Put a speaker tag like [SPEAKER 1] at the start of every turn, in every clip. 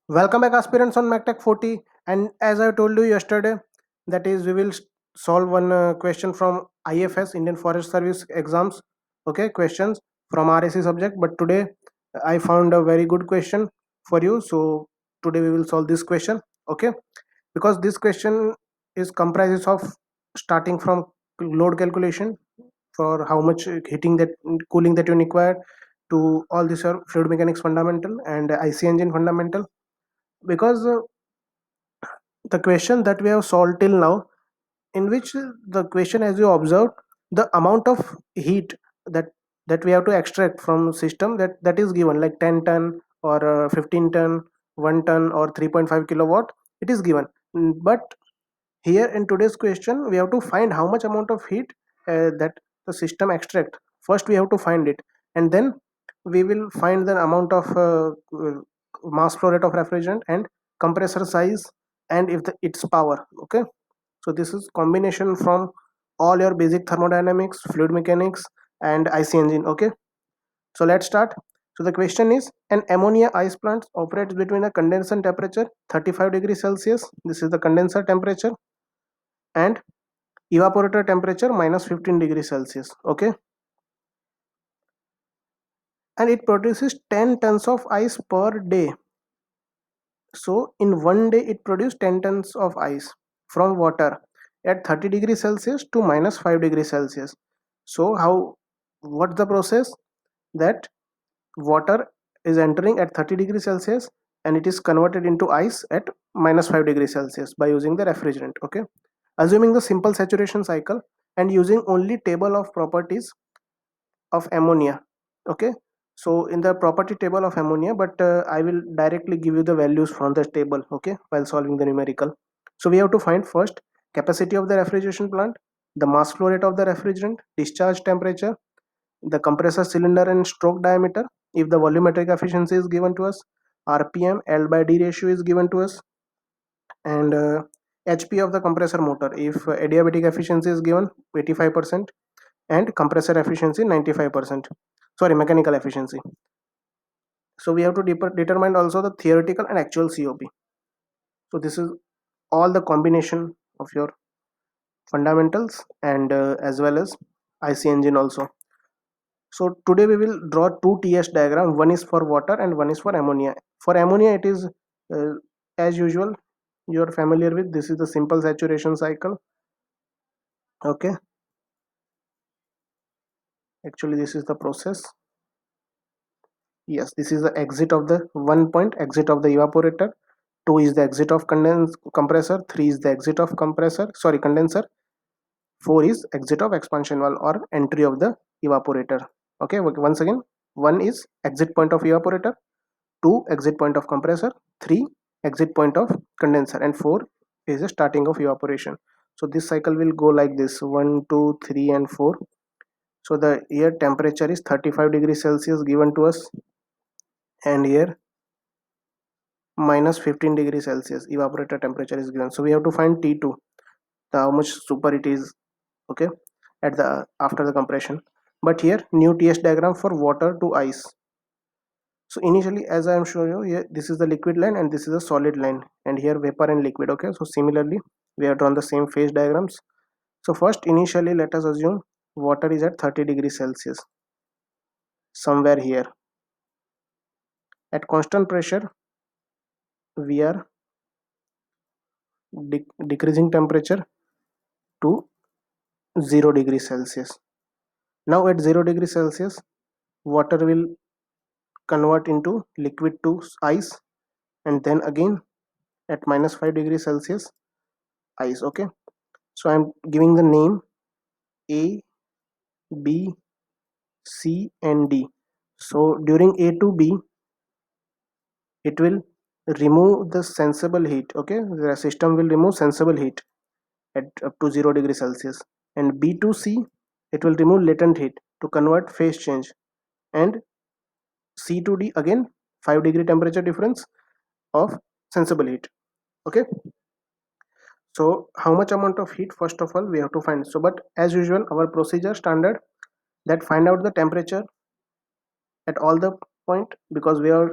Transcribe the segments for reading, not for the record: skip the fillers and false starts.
[SPEAKER 1] Welcome back, aspirants on MacTech 40. And as I told you yesterday, that is, we will solve one question from IFS, Indian Forest Service exams. Okay, questions from RAC subject. But today I found a very good question for you. So today we will solve this question. Okay, because this question is comprises of starting from load calculation for how much heating that cooling that you require to all these are fluid mechanics fundamental and IC engine fundamental because the question that we have solved till now, in which the question, as you observed, the amount of heat that we have to extract from system that is given like 10 ton or 15 ton, 1 ton or 3.5 kilowatt, it is given. But here in today's question we have to find how much amount of heat that the system extract. First we have to find it, and then we will find the amount of mass flow rate of refrigerant and compressor size and if its power. Okay, so this is combination from all your basic thermodynamics, fluid mechanics and IC engine. Okay, so let's start. So the question is, an ammonia ice plant operates between a condenser temperature 35 degrees Celsius, this is the condenser temperature, and evaporator temperature minus 15 degrees Celsius. Okay, and it produces 10 tons of ice per day. So in one day it produces 10 tons of ice from water at 30 degrees Celsius to minus 5 degrees Celsius. So how, what's the process? That water is entering at 30 degrees Celsius and it is converted into ice at minus 5 degrees Celsius by using the refrigerant. Okay, assuming the simple saturation cycle and using only table of properties of ammonia. Okay, so in the property table of ammonia, but I will directly give you the values from the table. Okay, while solving the numerical. So we have to find first capacity of the refrigeration plant, the mass flow rate of the refrigerant, discharge temperature, the compressor cylinder and stroke diameter, if the volumetric efficiency is given to us, rpm L by D ratio is given to us, and HP of the compressor motor, if adiabatic efficiency is given 85% and compressor efficiency 95%, sorry, mechanical efficiency. So we have to determine also the theoretical and actual COP. So this is all the combination of your fundamentals and as well as IC engine also. So today we will draw two TS diagram. One is for water and one is for ammonia. For ammonia it is uh, as usual, you are familiar with, this is the simple saturation cycle. Okay, actually this is the process. Yes, this is the exit of the 1 point exit of the evaporator, 2 is the exit of compressor, 3 is the exit of compressor, sorry, condenser, 4 is exit of expansion valve or entry of the evaporator. Okay, once again, 1 is exit point of evaporator, 2 exit point of compressor, 3 exit point of condenser, and 4 is the starting of evaporation. So this cycle will go like this: 1 2 3 and 4. So the here temperature is 35 degrees Celsius given to us, and here minus 15 degrees Celsius evaporator temperature is given. So we have to find T2, the how much super it is. Okay, at the after the compression. But here new TS diagram for water to ice. So initially, as I am showing you here, this is the liquid line and this is a solid line, and here vapor and liquid. Okay, so similarly we have drawn the same phase diagrams. So first, initially let us assume water is at 30 degrees Celsius, somewhere here. At constant pressure we are decreasing temperature to 0 degrees Celsius. Now at 0 degrees Celsius water will convert into liquid to ice, and then again at minus 5 degrees Celsius ice. Okay, so I'm giving the name A, B, C and D. So during A to B it will remove the sensible heat. Okay, the system will remove sensible heat at up to 0 degrees Celsius, and B to C it will remove latent heat to convert phase change, and C to D again 5 degree temperature difference of sensible heat. Okay, so how much amount of heat first of all we have to find. So but as usual our procedure standard, that find out the temperature at all the point, because we have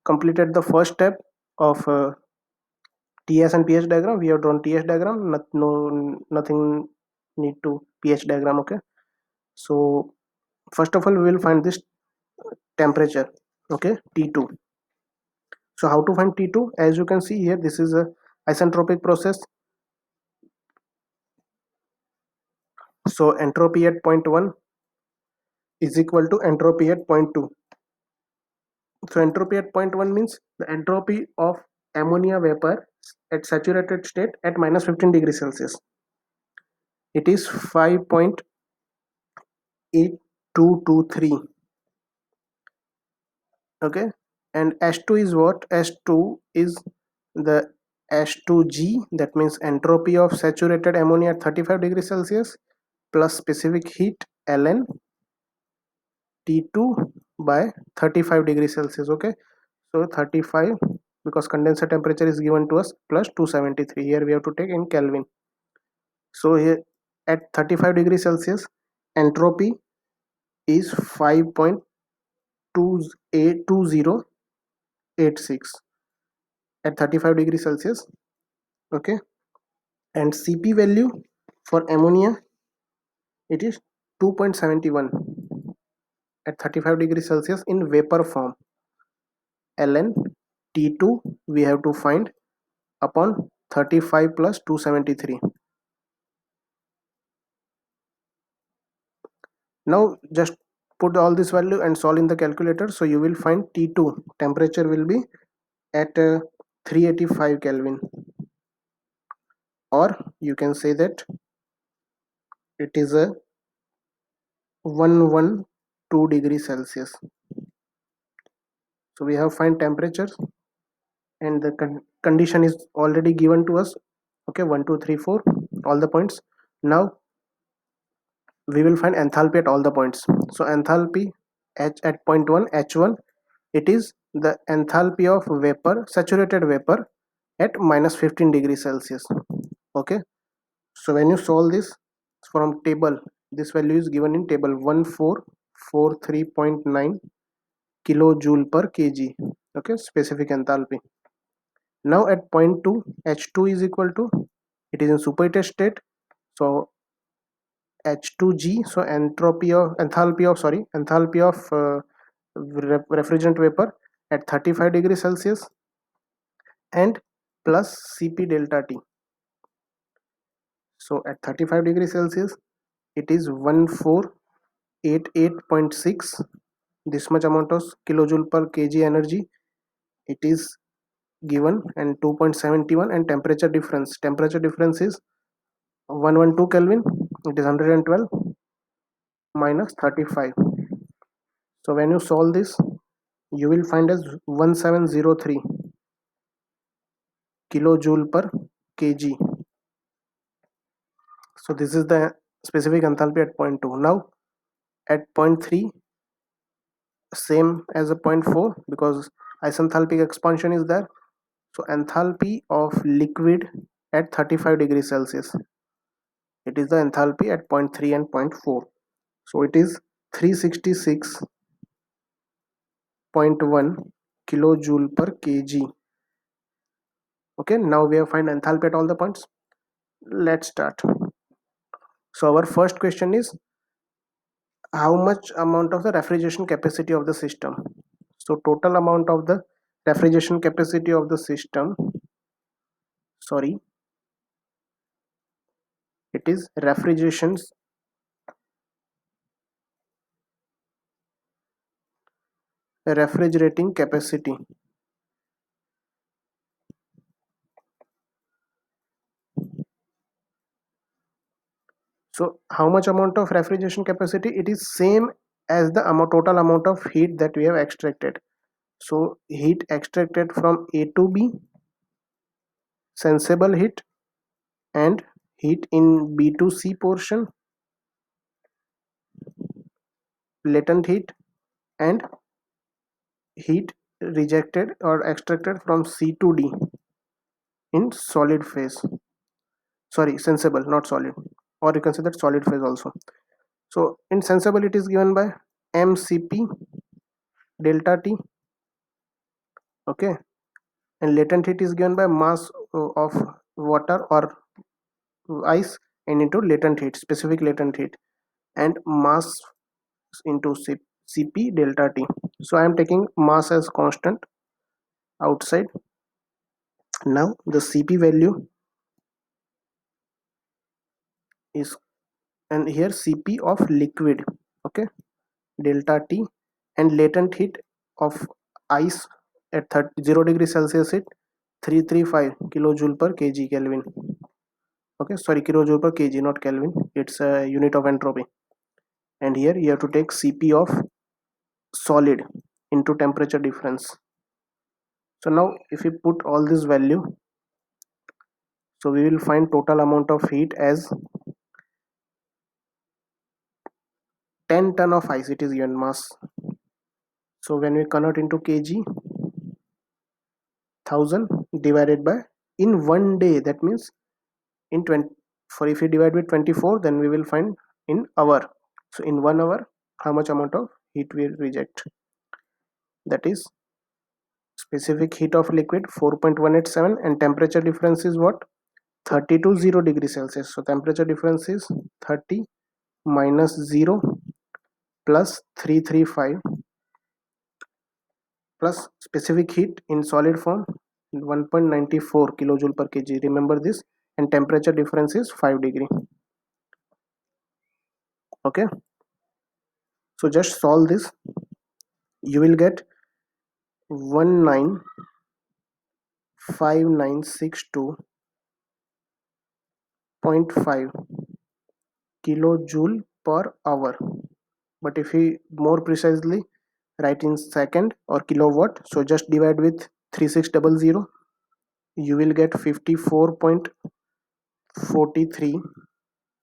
[SPEAKER 1] completed the first step of TS and pH diagram. We have drawn TS diagram, nothing need to pH diagram. Okay, so first of all we will find this temperature, okay, T2. So how to find T2? As you can see here, this is a isentropic process. So entropy at point 1 is equal to entropy at point 2. So entropy at point 1 means the entropy of ammonia vapor at saturated state at minus 15 degrees Celsius. It is 5.8223. Okay, and H2 is what? H2 is the H2G, that means entropy of saturated ammonia at 35 degrees Celsius plus specific heat ln T2 by 35 degrees Celsius. Okay, so 35, because condenser temperature is given to us, plus 273. Here we have to take in Kelvin. So here at 35 degrees Celsius, entropy is 5.2086 at 35 degrees Celsius. Okay, and Cp value for ammonia, it is 2.71 at 35 degrees Celsius in vapor form. Ln T2 we have to find upon 35 plus 273. Now just put all this value and solve in the calculator. So you will find T2 temperature will be at 385 Kelvin, or you can say that it is a 112 degrees Celsius. So we have find temperatures, and the condition is already given to us. Okay, 1 2 3 4, all the points. Now we will find enthalpy at all the points. So enthalpy at point 1, H1, it is the enthalpy of vapor, saturated vapor at minus 15 degrees Celsius. Okay, so when you solve this from table, this value is given in table 1443.9 kilojoule per kg. Okay, specific enthalpy. Now at point 2, H2 is equal to, it is in superheated state, so H2G, so enthalpy of refrigerant vapor at 35 degrees Celsius and plus Cp delta T. So at 35 degrees Celsius, it is 1488.6, this much amount of kilojoule per kg energy it is given, and 2.71, and temperature difference is 112 Kelvin, it is 112 minus 35. So when you solve this, you will find as 1703 kilojoule per kg. So this is the specific enthalpy at point 2. Now at point 3, same as a point 4, because isenthalpic expansion is there. So enthalpy of liquid at 35 degrees Celsius, it is the enthalpy at point 3 and point 4. So it is 366.1 kilojoule per kg. Okay, now we have find enthalpy at all the points. Let's start. So our first question is, how much amount of the refrigeration capacity of the system? So total amount of the refrigeration capacity of the system, sorry, it is refrigerating capacity. So how much amount of refrigeration capacity? It is same as the total amount of heat that we have extracted. So heat extracted from A to B, sensible heat, and heat in B to C portion, latent heat, and heat rejected or extracted from C to D in solid phase. Sorry, sensible, not solid, or you can say that solid phase also. So in sensible it is given by mCp delta T. Okay, and latent heat is given by mass of water or ice and into latent heat, specific latent heat, and mass into Cp delta T. So I am taking mass as constant outside. Now the Cp value is, and here Cp of liquid, okay, delta T, and latent heat of ice at 0 degree Celsius at 335 kilojoule per kg Kelvin. Okay, sorry, kilojoule per kg, not Kelvin. It's a unit of entropy. And here you have to take Cp of solid into temperature difference. So now if we put all this value, so we will find total amount of heat as 10 ton of ice. It is given mass. So when we convert into kg, 1000 divided by, in one day, that means in 20, for if we divide with 24, then we will find in hour. So in 1 hour, how much amount of heat we reject? That is specific heat of liquid 4.187, and temperature difference is what? 30 to 0 degree Celsius. So temperature difference is 30 minus 0 plus 335 plus specific heat in solid form 1.94 kilojoule per kg. Remember this, and temperature difference is 5 degree. Okay, so just solve this. You will get 195962.5 kilojoule per hour. But if we more precisely write in second or kilowatt, so just divide with 3600, you will get 54.43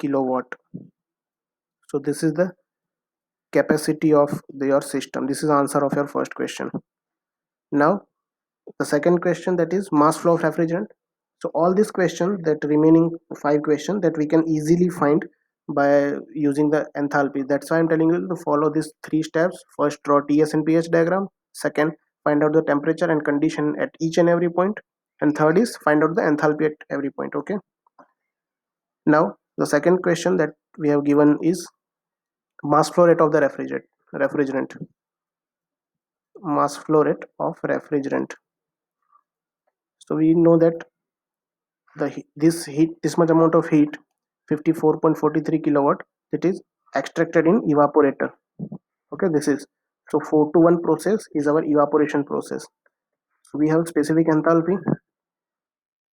[SPEAKER 1] kilowatt. So this is the capacity of your system. This is the answer of your first question. Now the second question, that is mass flow of refrigerant. So all these questions, that remaining 5 questions, that we can easily find by using the enthalpy. That's why I'm telling you to follow these 3 steps. First, draw Ts and pH diagram. Second, find out the temperature and condition at each and every point. And third is find out the enthalpy at every point. Okay, now the second question that we have given is mass flow rate of the refrigerant. Mass flow rate of refrigerant. So we know that this much amount of heat, 54.43 kilowatt, it is extracted in evaporator. Okay, this is, so 4 to 1 process is our evaporation process. So we have specific enthalpy,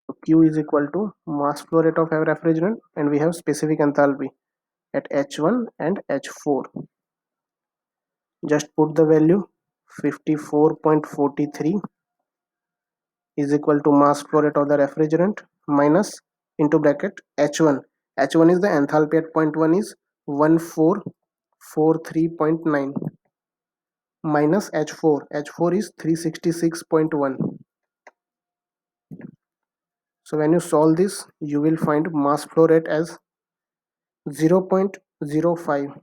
[SPEAKER 1] so Q is equal to mass flow rate of our refrigerant, and we have specific enthalpy at H1 and H4. Just put the value 54.43 is equal to mass flow rate of the refrigerant minus into bracket H1. H1 is the enthalpy at point 1 is 1443.9 minus H4. H4 is 366.1. So when you solve this, you will find mass flow rate as 0.05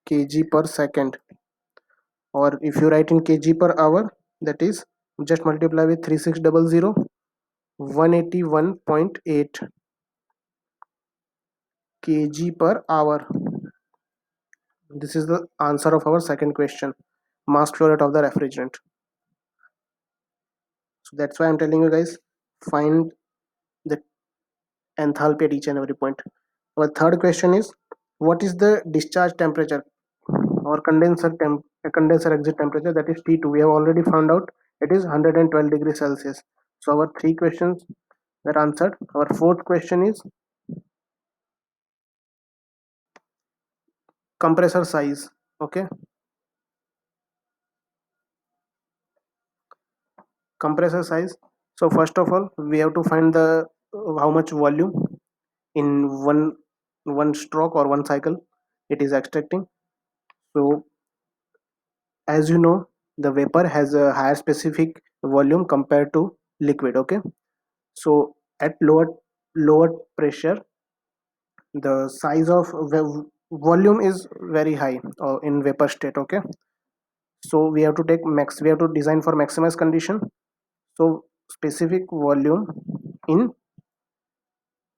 [SPEAKER 1] kg per second, or if you write in kg per hour, that is just multiply with 3600, 181.8 kg per hour. This is the answer of our second question, mass flow rate of the refrigerant. So that's why I'm telling you guys, find the enthalpy at each and every point. Our third question is, what is the discharge temperature or condenser exit temperature, that is T2. We have already found out it is 112 degrees Celsius. So our 3 questions were answered. Our fourth question is compressor size. Okay, compressor size. So first of all, we have to find the how much volume in one stroke or one cycle it is extracting. So as you know, the vapor has a higher specific volume compared to liquid. Okay, so at lower pressure, the size of volume is very high in vapor state. Okay, So we have to take max, we have to design for maximize condition. So specific volume in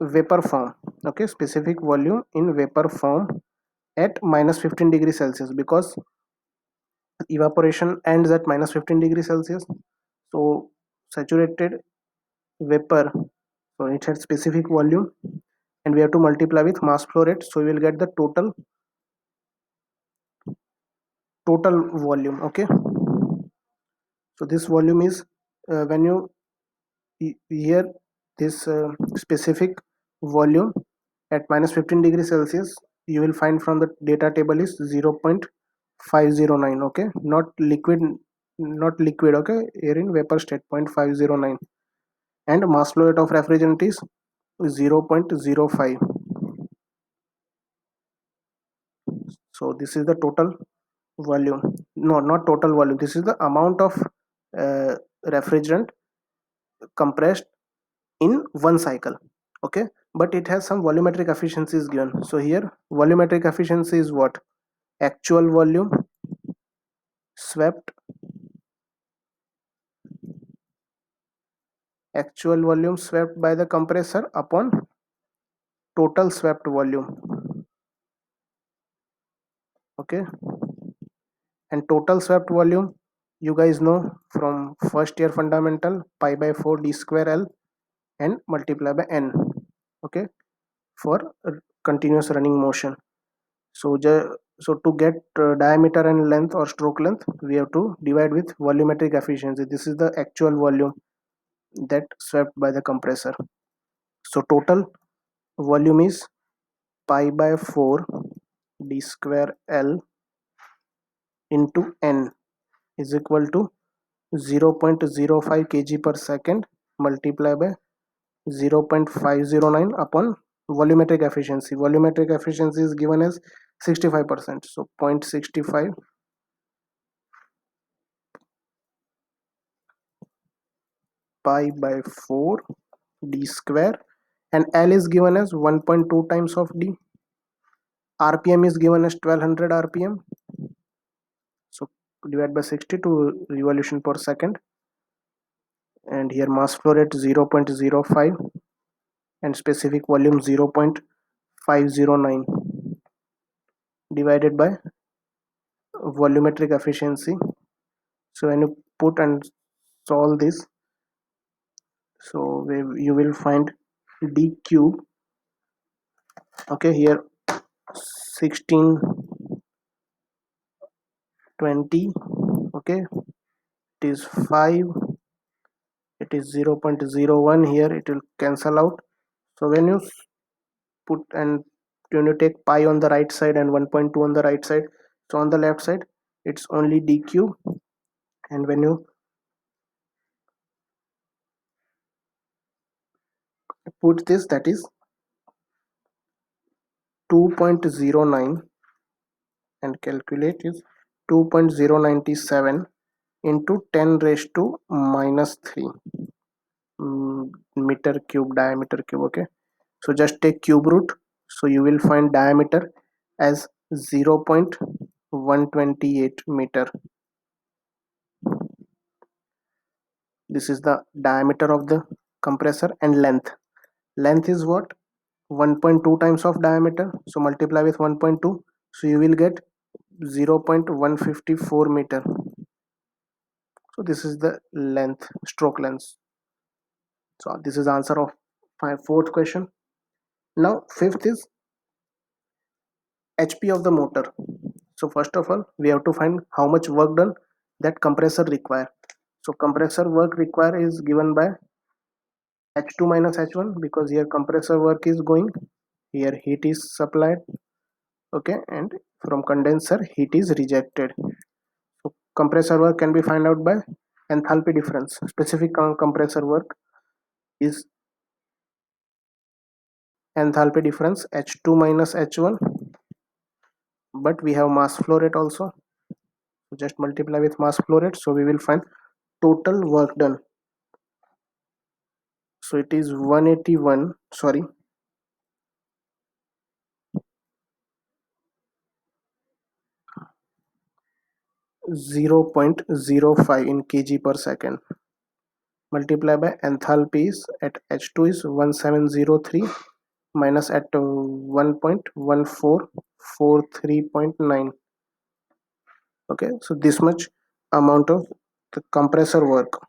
[SPEAKER 1] vapor form, okay, specific volume in vapor form at minus 15 degrees Celsius, because evaporation ends at minus 15 degrees Celsius. So saturated vapor, so it has specific volume, and we have to multiply with mass flow rate, so we will get the total volume. Okay, so this volume is when you here this specific volume at minus 15 degrees Celsius, you will find from the data table is 0.509. okay, not liquid, okay, air in vapor state 0.509, and mass flow rate of refrigerant is 0.05. So this is the total volume, no, not total volume, this is the amount of uh, refrigerant compressed in one cycle. Okay, but it has some volumetric efficiencies given. So here volumetric efficiency is what? Actual volume swept, actual volume swept by the compressor upon total swept volume. Okay, and total swept volume, you guys know from first year fundamental, pi by 4 d square L and multiply by n. Okay, for continuous running motion. So so to get diameter and length or stroke length, we have to divide with volumetric efficiency. This is the actual volume that swept by the compressor. So total volume is pi by 4 d square L into n is equal to 0.05 kg per second multiplied by 0.509 upon volumetric efficiency. Volumetric efficiency is given as 65%. So 0.65 pi by 4 d square, and L is given as 1.2 times of d. RPM is given as 1200 RPM. So divide by 60 to revolution per second, and here mass flow rate 0.05 and specific volume 0.509 divided by volumetric efficiency. So when you put and solve this, so you will find d cube. Okay, here 1620. Okay, it is 5, it is 0.01, here it will cancel out. So when you put and when you take pi on the right side and 1.2 on the right side, so on the left side it's only d cube, and when you put this, that is 2.09, and calculate is 2.097 into 10 raised to minus 3 meter cube diameter cube. Okay, so just take cube root, so you will find diameter as 0.128 meter. This is the diameter of the compressor, and length is what? 1.2 times of diameter, so multiply with 1.2, so you will get 0.154 meter. So this is the length, stroke length. So this is answer of my fourth question. Now fifth is HP of the motor. So first of all, we have to find how much work done that compressor require. So compressor work require is given by H2 minus H1, because here compressor work is going, here heat is supplied, okay, and from condenser heat is rejected. So compressor work can be found out by enthalpy difference. Specific compressor work is enthalpy difference H2 minus H1, but we have mass flow rate also, just multiply with mass flow rate, so we will find total work done. So it is 181, sorry, 0.05 in kg per second, multiply by enthalpy is at H2 is 1703 minus at 1.1443.9. Okay, so this much amount of the compressor work.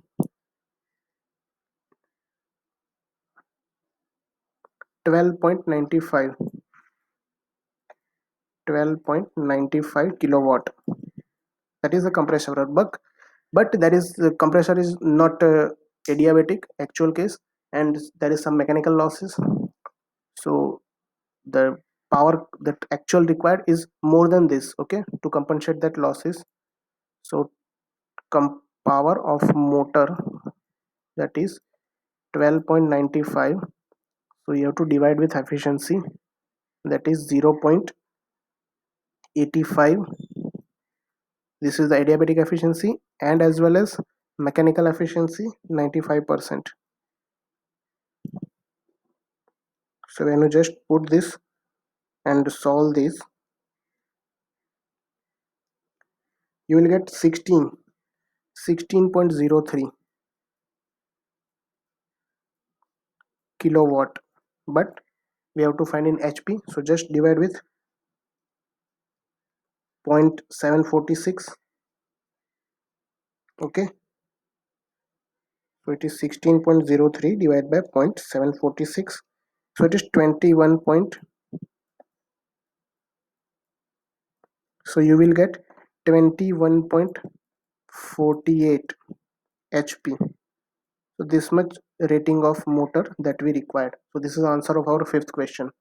[SPEAKER 1] 12.95 kilowatt, that is the compressor work. But that is the compressor is not adiabatic actual case, and there is some mechanical losses, so the power that actual required is more than this, okay, to compensate that losses. So power of motor, that is 12.95, so you have to divide with efficiency, that is 0.85. This is the adiabatic efficiency, and as well as mechanical efficiency 95%. So when you just put this and solve this, you will get 16.03 kilowatt, but we have to find in HP, so just divide with 0.746. Okay, so it is 16.03 divided by 0.746, so it is 21 point, so you will get 21.48 HP. So this much rating of motor that we required. So this is the answer of our fifth question.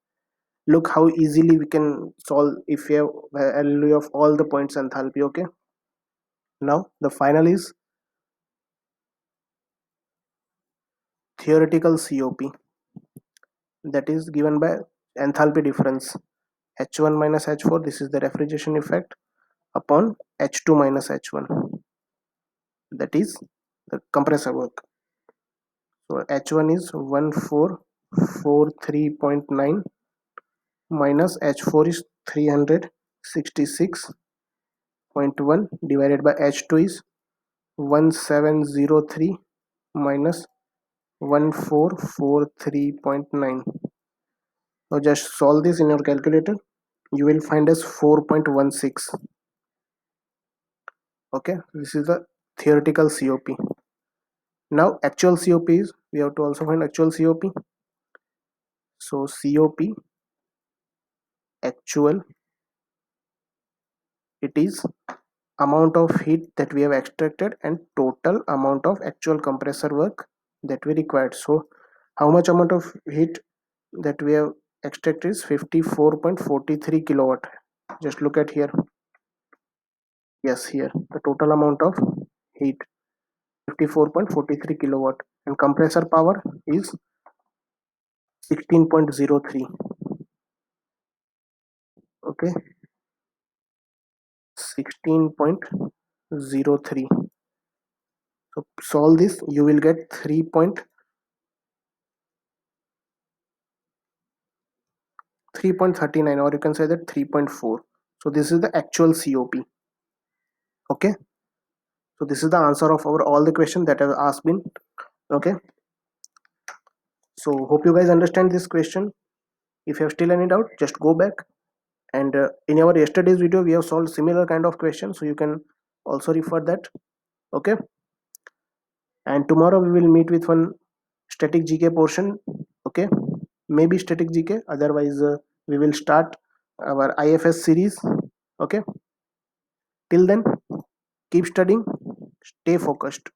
[SPEAKER 1] Look how easily we can solve if we have value of all the points enthalpy. Okay, now the final is theoretical COP, that is given by enthalpy difference H1 minus H4, this is the refrigeration effect, upon H2 minus H1, that is the compressor work. So H1 is 1443.9 minus H4 is 366.1 divided by H2 is 1703 minus 1443.9. Now just solve this in your calculator, you will find as 4.16. Okay, this is the theoretical COP. Now actual COP is, we have to also find actual COP. So COP actual, it is amount of heat that we have extracted and total amount of actual compressor work that we required. So how much amount of heat that we have extracted is 54.43 kilowatt. Just look at here. Yes, here the total amount of heat 54.43 kilowatt, and compressor power is 16.03. Okay, 16.03. So solve this, you will get 3.39, or you can say that 3.4. So this is the actual COP. Okay, so this is the answer of our all the questions that have asked been. Okay, so hope you guys understand this question. If you have still any doubt, just go back, and in our yesterday's video we have solved similar kind of questions, so you can also refer that. Okay, and tomorrow we will meet with one static GK portion. Okay, maybe static GK, otherwise we will start our IFS series. Okay, till then, keep studying, stay focused.